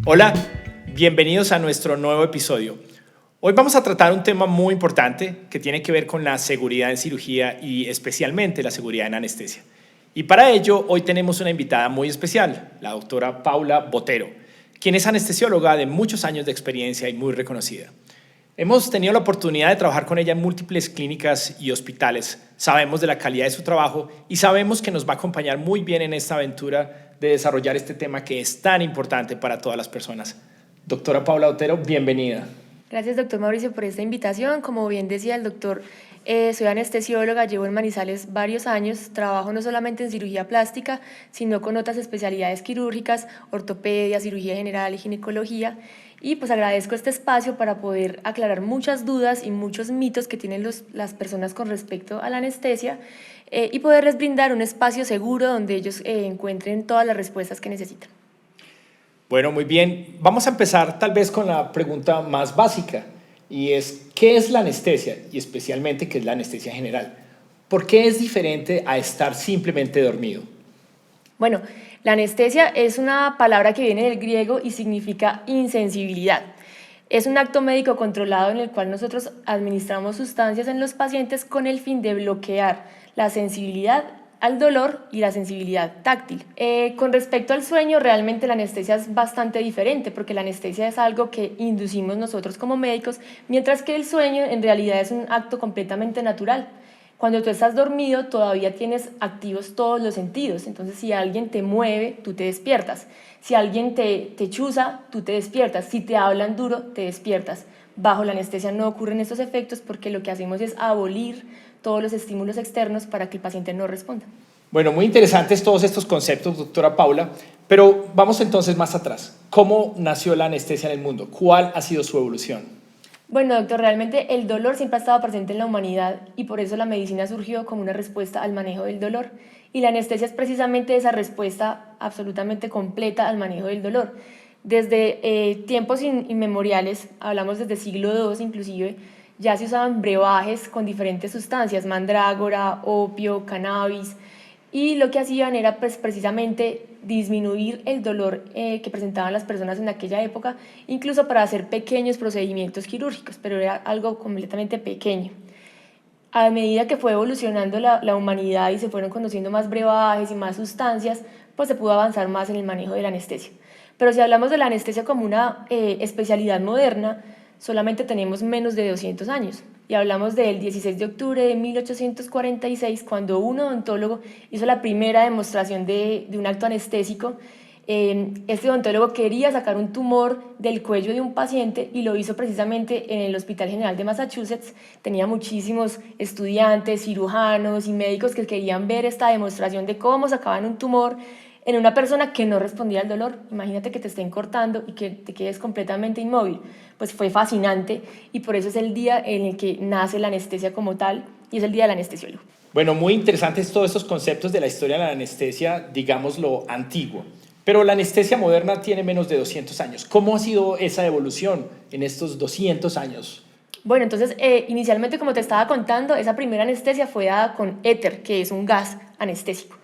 Hola, bienvenidos a nuestro nuevo episodio. Hoy vamos a tratar un tema muy importante que tiene que ver con la seguridad en cirugía y especialmente la seguridad en anestesia. Y para ello, hoy tenemos una invitada muy especial, la doctora Paula Botero, quien es anestesióloga de muchos años de experiencia y muy reconocida. Hemos tenido la oportunidad de trabajar con ella en múltiples clínicas y hospitales. Sabemos de la calidad de su trabajo y sabemos que nos va a acompañar muy bien en esta aventura de desarrollar este tema que es tan importante para todas las personas. Doctora Paula Botero, bienvenida. Gracias, doctor Mauricio, por esta invitación. Como bien decía el doctor, soy anestesióloga, llevo en Manizales varios años, trabajo no solamente en cirugía plástica, sino con otras especialidades quirúrgicas, ortopedia, cirugía general y ginecología. Y pues agradezco este espacio para poder aclarar muchas dudas y muchos mitos que tienen las personas con respecto a la anestesia y poderles brindar un espacio seguro donde ellos encuentren todas las respuestas que necesitan. Bueno, muy bien. Vamos a empezar tal vez con la pregunta más básica y es, ¿qué es la anestesia? Y especialmente, ¿qué es la anestesia general? ¿Por qué es diferente a estar simplemente dormido? Bueno, la anestesia es una palabra que viene del griego y significa insensibilidad. Es un acto médico controlado en el cual nosotros administramos sustancias en los pacientes con el fin de bloquear la sensibilidad al dolor y la sensibilidad táctil. Con respecto al sueño, realmente la anestesia es bastante diferente porque la anestesia es algo que inducimos nosotros como médicos, mientras que el sueño en realidad es un acto completamente natural. Cuando tú estás dormido todavía tienes activos todos los sentidos, entonces si alguien te mueve, tú te despiertas. Si alguien te chuza, tú te despiertas. Si te hablan duro, te despiertas. Bajo la anestesia no ocurren estos efectos porque lo que hacemos es abolir todos los estímulos externos para que el paciente no responda. Bueno, muy interesantes todos estos conceptos, doctora Paula, pero vamos entonces más atrás. ¿Cómo nació la anestesia en el mundo? ¿Cuál ha sido su evolución? Bueno, doctor, realmente el dolor siempre ha estado presente en la humanidad y por eso la medicina surgió como una respuesta al manejo del dolor. Y la anestesia es precisamente esa respuesta absolutamente completa al manejo del dolor. Desde tiempos inmemoriales, hablamos desde siglo II inclusive, ya se usaban brebajes con diferentes sustancias, mandrágora, opio, cannabis, y lo que hacían era pues, precisamente disminuir el dolor que presentaban las personas en aquella época, incluso para hacer pequeños procedimientos quirúrgicos, pero era algo completamente pequeño. A medida que fue evolucionando la humanidad y se fueron conociendo más brebajes y más sustancias, pues se pudo avanzar más en el manejo de la anestesia. Pero si hablamos de la anestesia como una especialidad moderna, solamente tenemos menos de 200 años. Y hablamos del 16 de octubre de 1846, cuando un odontólogo hizo la primera demostración de un acto anestésico. Este odontólogo quería sacar un tumor del cuello de un paciente y lo hizo precisamente en el Hospital General de Massachusetts. Tenía muchísimos estudiantes, cirujanos y médicos que querían ver esta demostración de cómo sacaban un tumor en una persona que no respondía al dolor. Imagínate que te estén cortando y que te quedes completamente inmóvil. Pues fue fascinante y por eso es el día en el que nace la anestesia como tal y es el día del anestesiólogo. Bueno, muy interesantes todos estos conceptos de la historia de la anestesia, digámoslo, antiguo. Pero la anestesia moderna tiene menos de 200 años. ¿Cómo ha sido esa evolución en estos 200 años? Bueno, entonces, inicialmente, como te estaba contando, esa primera anestesia fue dada con éter, que es un gas anestésico.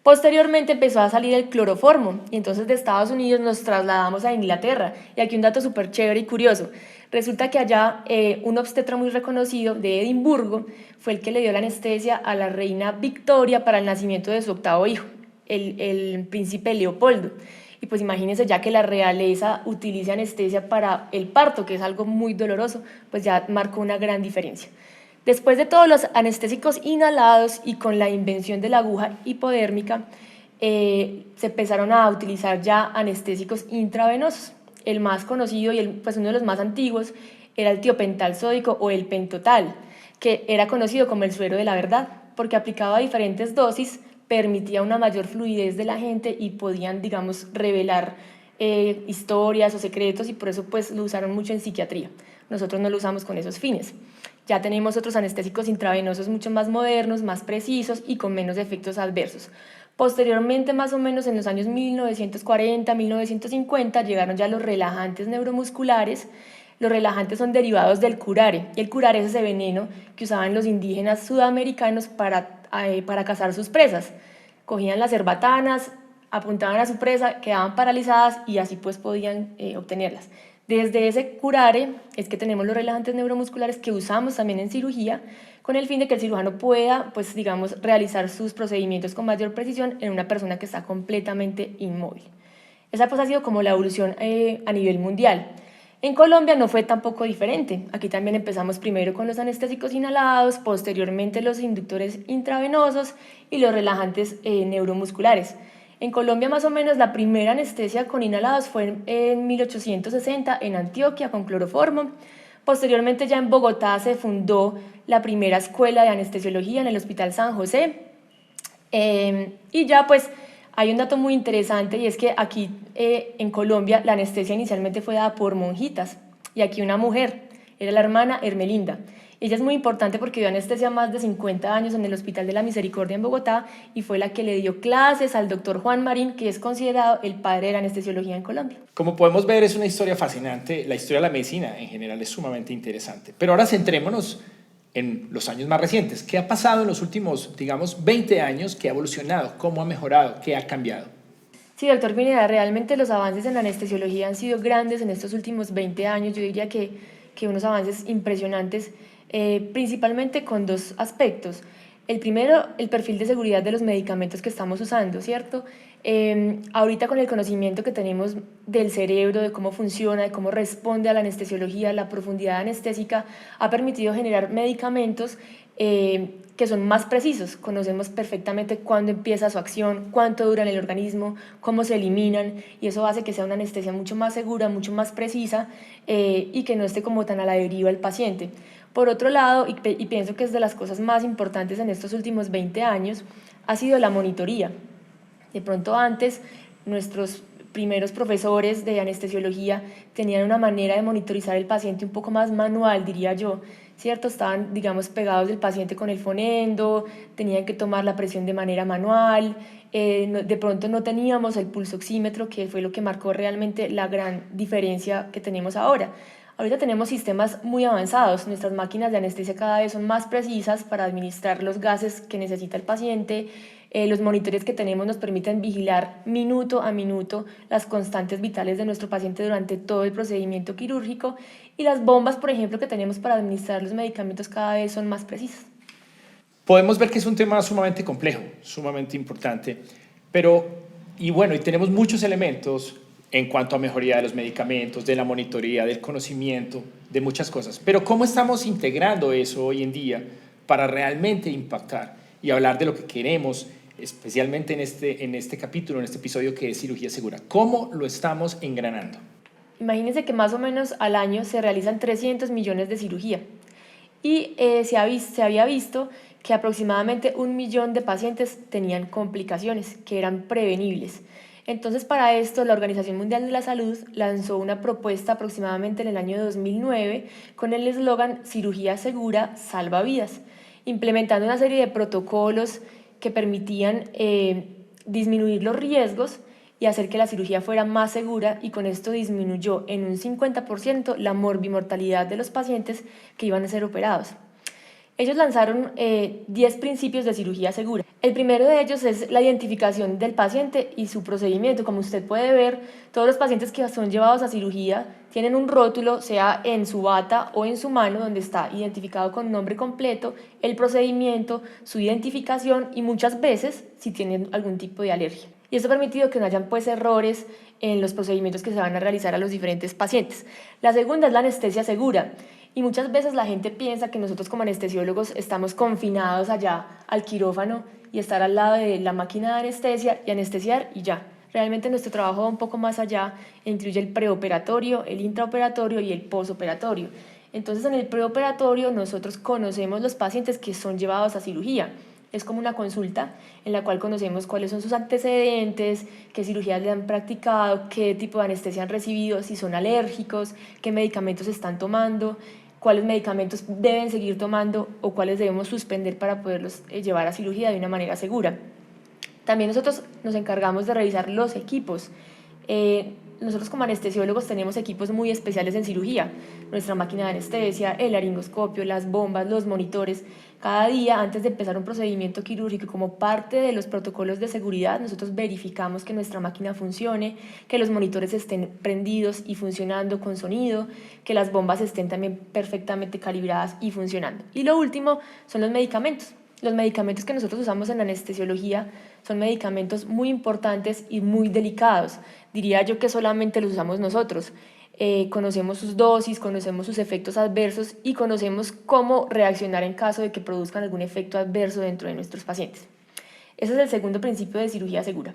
Posteriormente empezó a salir el cloroformo y entonces de Estados Unidos nos trasladamos a Inglaterra. Y aquí un dato súper chévere y curioso. Resulta que allá un obstetra muy reconocido de Edimburgo fue el que le dio la anestesia a la reina Victoria para el nacimiento de su octavo hijo, el príncipe Leopoldo. Y pues imagínense, ya que la realeza utilice anestesia para el parto, que es algo muy doloroso, pues ya marcó una gran diferencia. Después de todos los anestésicos inhalados y con la invención de la aguja hipodérmica, se empezaron a utilizar ya anestésicos intravenosos. El más conocido y pues uno de los más antiguos era el tiopental sódico o el pentotal, que era conocido como el suero de la verdad, porque aplicado a diferentes dosis permitía una mayor fluidez de la gente y podían, digamos, revelar historias o secretos y por eso pues lo usaron mucho en psiquiatría. Nosotros no lo usamos con esos fines. Ya tenemos otros anestésicos intravenosos mucho más modernos, más precisos y con menos efectos adversos. Posteriormente, más o menos en los años 1940, 1950, llegaron ya los relajantes neuromusculares. Los relajantes son derivados del curare, y el curare es ese veneno que usaban los indígenas sudamericanos para cazar sus presas. Cogían las cerbatanas, apuntaban a su presa, quedaban paralizadas y así pues podían obtenerlas. Desde ese curare es que tenemos los relajantes neuromusculares que usamos también en cirugía con el fin de que el cirujano pueda, pues digamos, realizar sus procedimientos con mayor precisión en una persona que está completamente inmóvil. Esa pues ha sido como la evolución a nivel mundial. En Colombia no fue tampoco diferente. Aquí también empezamos primero con los anestésicos inhalados, posteriormente los inductores intravenosos y los relajantes neuromusculares. En Colombia más o menos la primera anestesia con inhalados fue en 1860 en Antioquia con cloroformo. Posteriormente ya en Bogotá se fundó la primera escuela de anestesiología en el Hospital San José. Y ya pues hay un dato muy interesante y es que aquí en Colombia la anestesia inicialmente fue dada por monjitas y aquí una mujer, era la hermana Hermelinda. Ella es muy importante porque dio anestesia más de 50 años en el Hospital de la Misericordia en Bogotá y fue la que le dio clases al doctor Juan Marín, que es considerado el padre de la anestesiología en Colombia. Como podemos ver, es una historia fascinante. La historia de la medicina en general es sumamente interesante. Pero ahora centrémonos en los años más recientes. ¿Qué ha pasado en los últimos, digamos, 20 años? ¿Qué ha evolucionado? ¿Cómo ha mejorado? ¿Qué ha cambiado? Sí, doctor Pineda, realmente los avances en la anestesiología han sido grandes en estos últimos 20 años. Yo diría que unos avances impresionantes, principalmente con dos aspectos. El primero, el perfil de seguridad de los medicamentos que estamos usando, ¿cierto? Ahorita con el conocimiento que tenemos del cerebro, de cómo funciona, de cómo responde a la anestesiología, la profundidad anestésica, ha permitido generar medicamentos que son más precisos. Conocemos perfectamente cuándo empieza su acción, cuánto dura en el organismo, cómo se eliminan, y eso hace que sea una anestesia mucho más segura, mucho más precisa y que no esté como tan a la deriva el paciente. Por otro lado, y pienso que es de las cosas más importantes en estos últimos 20 años, ha sido la monitoría. De pronto antes, nuestros primeros profesores de anestesiología tenían una manera de monitorizar el paciente un poco más manual, diría yo, ¿cierto? Estaban, digamos, pegados del paciente con el fonendo, tenían que tomar la presión de manera manual, de pronto no teníamos el pulsoxímetro, que fue lo que marcó realmente la gran diferencia que tenemos ahora. Ahorita tenemos sistemas muy avanzados, nuestras máquinas de anestesia cada vez son más precisas para administrar los gases que necesita el paciente, los monitores que tenemos nos permiten vigilar minuto a minuto las constantes vitales de nuestro paciente durante todo el procedimiento quirúrgico y las bombas, por ejemplo, que tenemos para administrar los medicamentos cada vez son más precisas. Podemos ver que es un tema sumamente complejo, sumamente importante, pero, y tenemos muchos elementos en cuanto a mejoría de los medicamentos, de la monitoría, del conocimiento, de muchas cosas. Pero ¿cómo estamos integrando eso hoy en día para realmente impactar y hablar de lo que queremos, especialmente en este capítulo, en este episodio que es cirugía segura? ¿Cómo lo estamos engranando? Imagínense que más o menos al año se realizan 300 millones de cirugía y se había visto que aproximadamente 1 millón de pacientes tenían complicaciones que eran prevenibles. Entonces, para esto, la Organización Mundial de la Salud lanzó una propuesta aproximadamente en el año 2009 con el eslogan Cirugía segura salva vidas, implementando una serie de protocolos que permitían disminuir los riesgos y hacer que la cirugía fuera más segura, y con esto disminuyó en un 50% la morbimortalidad de los pacientes que iban a ser operados. Ellos lanzaron 10 principios de cirugía segura. El primero de ellos es la identificación del paciente y su procedimiento. Como usted puede ver, todos los pacientes que son llevados a cirugía tienen un rótulo, sea en su bata o en su mano, donde está identificado con nombre completo, el procedimiento, su identificación y muchas veces si tienen algún tipo de alergia. Y esto ha permitido que no hayan pues errores en los procedimientos que se van a realizar a los diferentes pacientes. La segunda es la anestesia segura. Y muchas veces la gente piensa que nosotros como anestesiólogos estamos confinados allá al quirófano y estar al lado de la máquina de anestesia y anestesiar y ya. Realmente nuestro trabajo va un poco más allá e incluye el preoperatorio, el intraoperatorio y el posoperatorio. Entonces en el preoperatorio nosotros conocemos los pacientes que son llevados a cirugía. Es como una consulta en la cual conocemos cuáles son sus antecedentes, qué cirugías le han practicado, qué tipo de anestesia han recibido, si son alérgicos, qué medicamentos están tomando, cuáles medicamentos deben seguir tomando o cuáles debemos suspender para poderlos llevar a cirugía de una manera segura. También nosotros nos encargamos de revisar los equipos. nosotros como anestesiólogos tenemos equipos muy especiales en cirugía, nuestra máquina de anestesia, el laringoscopio, las bombas, los monitores. Cada día antes de empezar un procedimiento quirúrgico, como parte de los protocolos de seguridad, nosotros verificamos que nuestra máquina funcione, que los monitores estén prendidos y funcionando con sonido, que las bombas estén también perfectamente calibradas y funcionando. Y lo último son los medicamentos. Los medicamentos que nosotros usamos en la anestesiología son medicamentos muy importantes y muy delicados. Diría yo que solamente los usamos nosotros. Conocemos sus dosis, conocemos sus efectos adversos y conocemos cómo reaccionar en caso de que produzcan algún efecto adverso dentro de nuestros pacientes. Ese es el segundo principio de cirugía segura.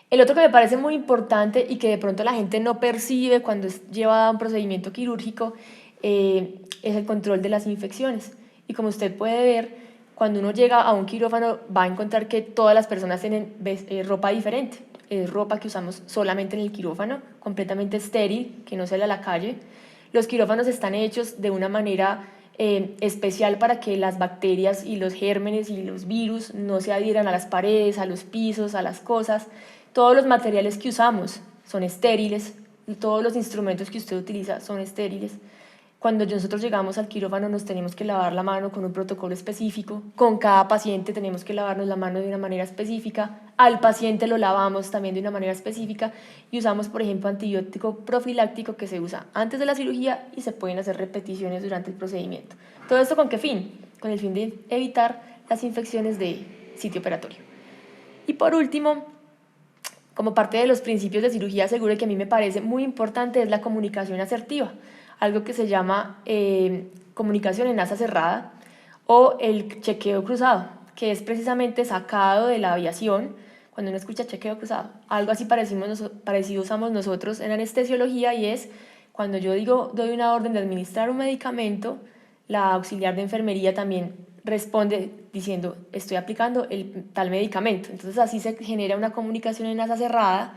El otro que me parece muy importante y que de pronto la gente no percibe cuando lleva a un procedimiento quirúrgico es el control de las infecciones. Y como usted puede ver, cuando uno llega a un quirófano va a encontrar que todas las personas tienen ropa diferente. Ropa que usamos solamente en el quirófano, completamente estéril, que no sale a la calle. Los quirófanos están hechos de una manera especial para que las bacterias y los gérmenes y los virus no se adhieran a las paredes, a los pisos, a las cosas. Todos los materiales que usamos son estériles, todos los instrumentos que usted utiliza son estériles. Cuando nosotros llegamos al quirófano nos tenemos que lavar la mano con un protocolo específico, con cada paciente tenemos que lavarnos la mano de una manera específica, al paciente lo lavamos también de una manera específica y usamos, por ejemplo, antibiótico profiláctico que se usa antes de la cirugía y se pueden hacer repeticiones durante el procedimiento. ¿Todo esto con qué fin? Con el fin de evitar las infecciones de sitio operatorio. Y por último, como parte de los principios de cirugía segura que a mí me parece muy importante es la comunicación asertiva, algo que se llama comunicación en asa cerrada o el chequeo cruzado, que es precisamente sacado de la aviación. Cuando uno escucha chequeo cruzado, algo así parecido usamos nosotros en anestesiología, y es cuando yo doy una orden de administrar un medicamento, la auxiliar de enfermería también responde diciendo estoy aplicando tal medicamento. Entonces así se genera una comunicación en asa cerrada,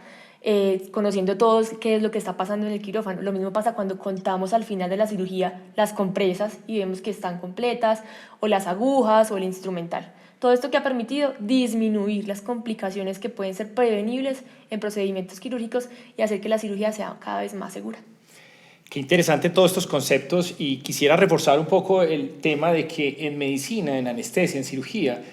conociendo todos qué es lo que está pasando en el quirófano. Lo mismo pasa cuando contamos al final de la cirugía las compresas y vemos que están completas, o las agujas o el instrumental. Todo esto que ha permitido disminuir las complicaciones que pueden ser prevenibles en procedimientos quirúrgicos y hacer que la cirugía sea cada vez más segura. Qué interesante todos estos conceptos, y quisiera reforzar un poco el tema de que en medicina, en anestesia, en cirugía,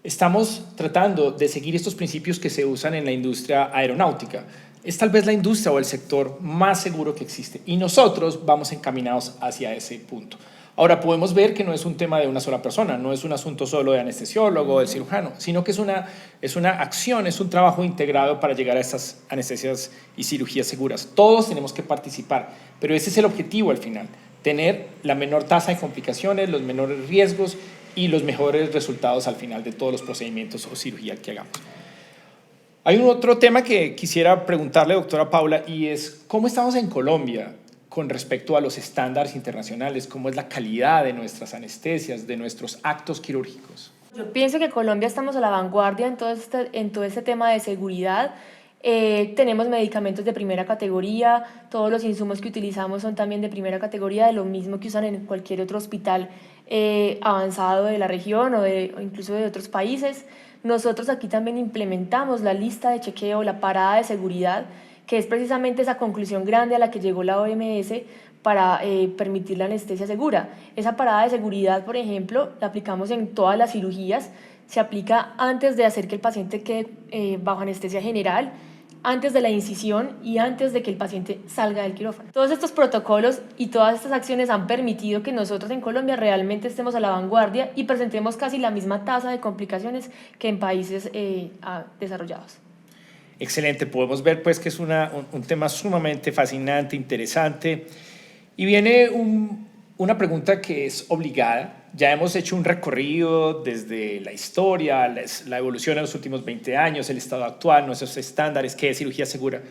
estamos tratando de seguir estos principios que se usan en la industria aeronáutica. Es tal vez la industria o el sector más seguro que existe y nosotros vamos encaminados hacia ese punto. Ahora, podemos ver que no es un tema de una sola persona, no es un asunto solo de anestesiólogo o del cirujano, sino que es una acción, es un trabajo integrado para llegar a estas anestesias y cirugías seguras. Todos tenemos que participar, pero ese es el objetivo al final, tener la menor tasa de complicaciones, los menores riesgos y los mejores resultados al final de todos los procedimientos o cirugía que hagamos. Hay un otro tema que quisiera preguntarle, doctora Paula, y es ¿cómo estamos en Colombia con respecto a los estándares internacionales? ¿Cómo es la calidad de nuestras anestesias, de nuestros actos quirúrgicos? Yo pienso que en Colombia estamos a la vanguardia en todo este tema de seguridad. Tenemos medicamentos de primera categoría, todos los insumos que utilizamos son también de primera categoría, de lo mismo que usan en cualquier otro hospital avanzado de la región o incluso de otros países. Nosotros aquí también implementamos la lista de chequeo, la parada de seguridad, que es precisamente esa conclusión grande a la que llegó la OMS para permitir la anestesia segura. Esa parada de seguridad, por ejemplo, la aplicamos en todas las cirugías, se aplica antes de hacer que el paciente quede bajo anestesia general, antes de la incisión y antes de que el paciente salga del quirófano. Todos estos protocolos y todas estas acciones han permitido que nosotros en Colombia realmente estemos a la vanguardia y presentemos casi la misma tasa de complicaciones que en países desarrollados. Excelente, podemos ver pues que es un tema sumamente fascinante, interesante, y viene una pregunta que es obligada. Ya hemos hecho un recorrido desde la historia, la evolución en los últimos 20 años, el estado actual, nuestros estándares, qué es cirugía segura,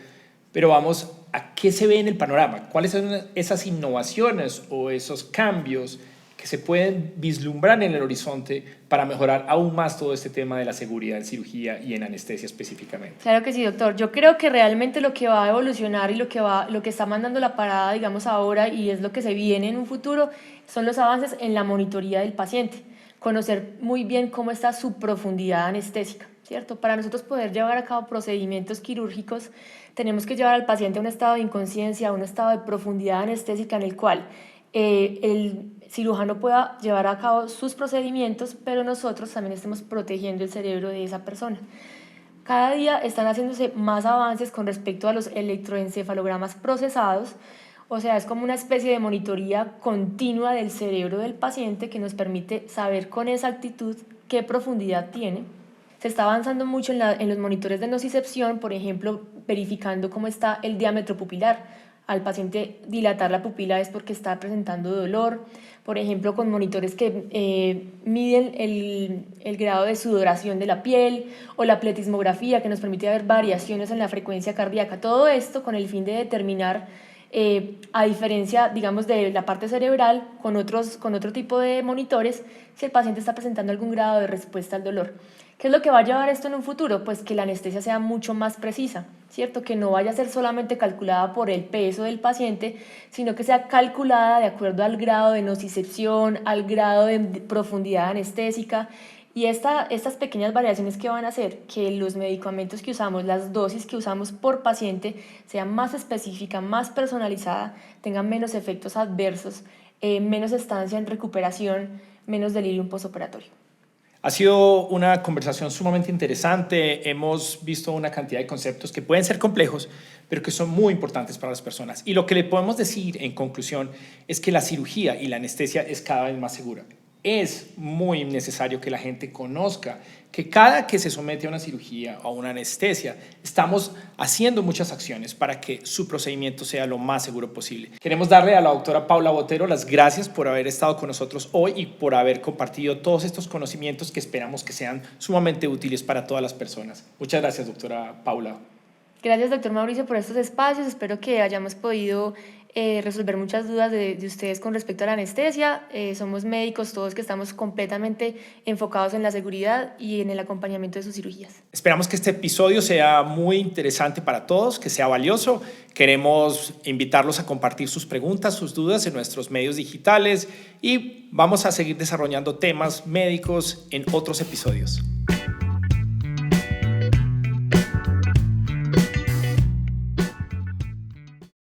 pero vamos a qué se ve en el panorama, cuáles son esas innovaciones o esos cambios que se pueden vislumbrar en el horizonte para mejorar aún más todo este tema de la seguridad en cirugía y en anestesia específicamente. Claro que sí, doctor. Yo creo que realmente lo que va a evolucionar y lo que está mandando la parada, digamos, ahora, y es lo que se viene en un futuro, son los avances en la monitoría del paciente. Conocer muy bien cómo está su profundidad anestésica. ¿cierto? Para nosotros poder llevar a cabo procedimientos quirúrgicos, tenemos que llevar al paciente a un estado de inconsciencia, a un estado de profundidad anestésica en el cual el cirujano pueda llevar a cabo sus procedimientos, pero nosotros también estemos protegiendo el cerebro de esa persona. Cada día están haciéndose más avances con respecto a los electroencefalogramas procesados, o sea, es como una especie de monitoría continua del cerebro del paciente que nos permite saber con exactitud qué profundidad tiene. Se está avanzando mucho en los monitores de nocicepción, por ejemplo, verificando cómo está el diámetro pupilar. Al paciente dilatar la pupila es porque está presentando dolor, por ejemplo, con monitores que miden el grado de sudoración de la piel, o la pletismografía, que nos permite ver variaciones en la frecuencia cardíaca. Todo esto con el fin de determinar, a diferencia, digamos, de la parte cerebral, con otro tipo de monitores, si el paciente está presentando algún grado de respuesta al dolor. ¿Qué es lo que va a llevar esto en un futuro? Pues que la anestesia sea mucho más precisa, ¿cierto? Que no vaya a ser solamente calculada por el peso del paciente, sino que sea calculada de acuerdo al grado de nocicepción, al grado de profundidad anestésica. Y estas pequeñas variaciones que van a hacer que los medicamentos que usamos, las dosis que usamos por paciente, sean más específica, más personalizada, tengan menos efectos adversos, menos estancia en recuperación, menos delirium postoperatorio. Ha sido una conversación sumamente interesante. Hemos visto una cantidad de conceptos que pueden ser complejos, pero que son muy importantes para las personas. Y lo que le podemos decir en conclusión es que la cirugía y la anestesia es cada vez más segura. Es muy necesario que la gente conozca que cada que se somete a una cirugía o a una anestesia, estamos haciendo muchas acciones para que su procedimiento sea lo más seguro posible. Queremos darle a la doctora Paula Botero las gracias por haber estado con nosotros hoy y por haber compartido todos estos conocimientos que esperamos que sean sumamente útiles para todas las personas. Muchas gracias, doctora Paula. Gracias, doctor Mauricio, por estos espacios. Espero que hayamos podido resolver muchas dudas de ustedes con respecto a la anestesia. Somos médicos todos que estamos completamente enfocados en la seguridad y en el acompañamiento de sus cirugías. Esperamos que este episodio sea muy interesante para todos, que sea valioso. Queremos invitarlos a compartir sus preguntas, sus dudas en nuestros medios digitales y vamos a seguir desarrollando temas médicos en otros episodios.